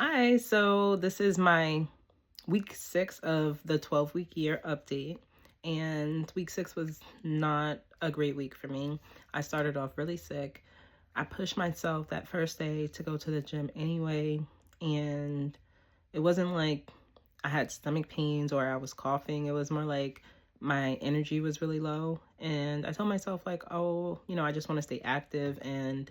Hi, so this is my week 6 of the 12-week year update. And week 6 was not a great week for me. I started off really sick. I pushed myself that first day to go to the gym anyway. And it wasn't like I had stomach pains or I was coughing. It was more like my energy was really low. And I told myself, like, oh, I just want to stay active and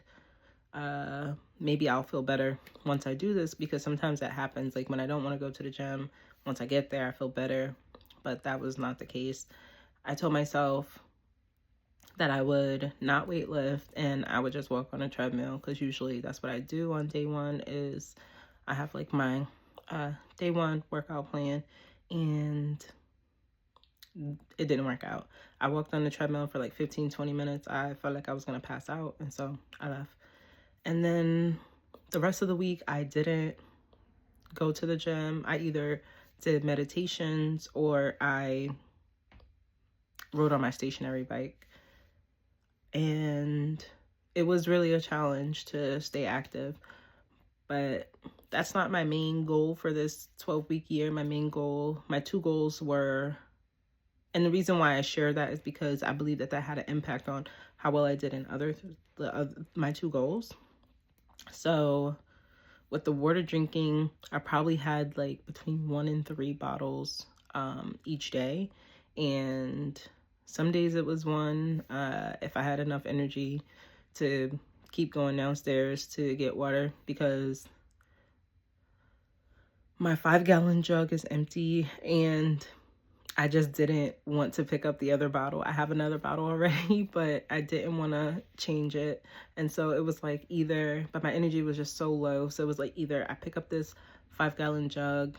maybe I'll feel better once I do this, because sometimes that happens. Like when I don't want to go to the gym, once I get there, I feel better. But that was not the case. I told myself that I would not weight lift and I would just walk on a treadmill, because usually that's what I do on day one. Is I have like my day one workout plan, and it didn't work out. I walked on the treadmill for like 15-20 minutes. I felt like I was going to pass out, and so I left. And then the rest of the week, I didn't go to the gym. I either did meditations or I rode on my stationary bike. And it was really a challenge to stay active. But that's not my main goal for this 12-week year. My two goals were, and the reason why I share that is because I believe that had an impact on how well I did in my two goals. So with the water drinking, I probably had like between 1 and 3 bottles each day. And some days it was one, if I had enough energy to keep going downstairs to get water, because my 5-gallon jug is empty and I just didn't want to pick up the other bottle. I have another bottle already, but I didn't want to change it. And so it was like but my energy was just so low. So it was like either I pick up this 5-gallon jug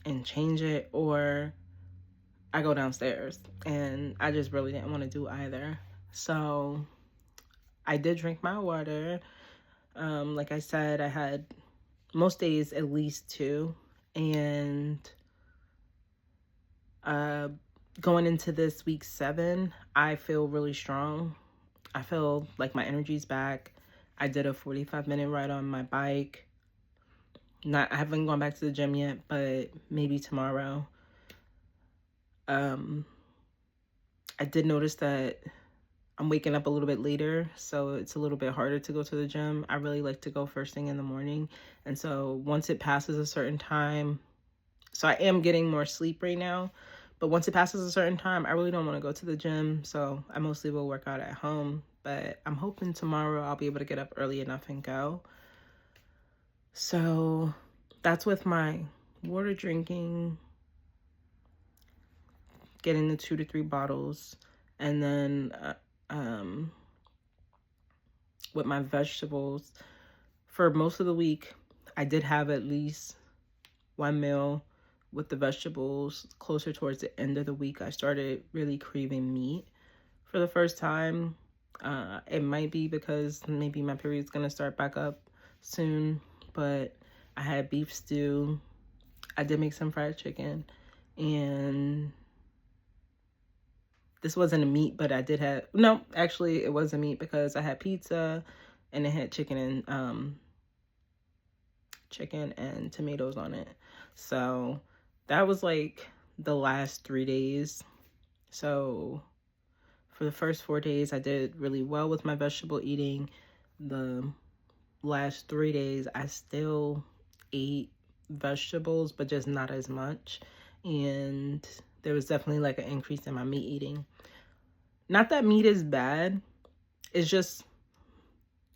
and change it, or I go downstairs. And I just really didn't want to do either. So I did drink my water. Like I said, I had most days at least 2. And going into this week 7, I feel really strong. I feel like my energy's back. I did a 45-minute ride on my bike. I haven't gone back to the gym yet, but maybe tomorrow. I did notice that I'm waking up a little bit later, so it's a little bit harder to go to the gym. I really like to go first thing in the morning. And so once it passes a certain time, so I am getting more sleep right now, but once it passes a certain time, I really don't want to go to the gym. So I mostly will work out at home, but I'm hoping tomorrow I'll be able to get up early enough and go. So that's with my water drinking, getting the 2 to 3 bottles. And then with my vegetables, for most of the week, I did have at least 1 meal with the vegetables. Closer towards the end of the week, I started really craving meat for the first time. It might be because maybe my period's gonna start back up soon, but I had beef stew. I did make some fried chicken, and this wasn't a meat, but I did have, no, actually it was a meat, because I had pizza and it had chicken and tomatoes on it. So that was like the last 3 days. So for the first 4 days, I did really well with my vegetable eating. The last 3 days, I still ate vegetables, but just not as much. And there was definitely like an increase in my meat eating. Not that meat is bad. It's just,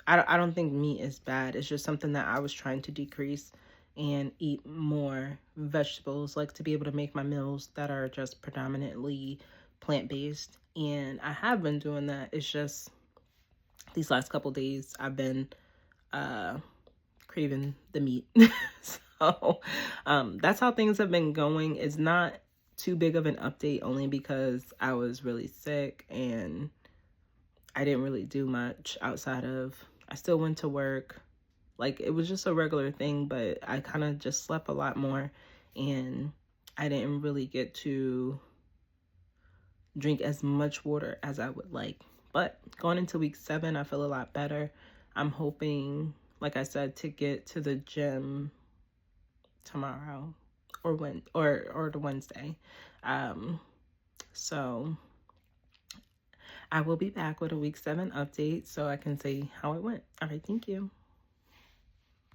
I don't think meat is bad. It's just something that I was trying to decrease and eat more vegetables, like to be able to make my meals that are just predominantly plant-based. And I have been doing that. It's just these last couple days I've been craving the meat. So that's how things have been going. It's not too big of an update, only because I was really sick and I didn't really do much outside of, I still went to work. Like, it was just a regular thing, but I kind of just slept a lot more, and I didn't really get to drink as much water as I would like. But going into week 7, I feel a lot better. I'm hoping, like I said, to get to the gym tomorrow or the Wednesday. So I will be back with a week 7 update so I can see how it went. All right, thank you.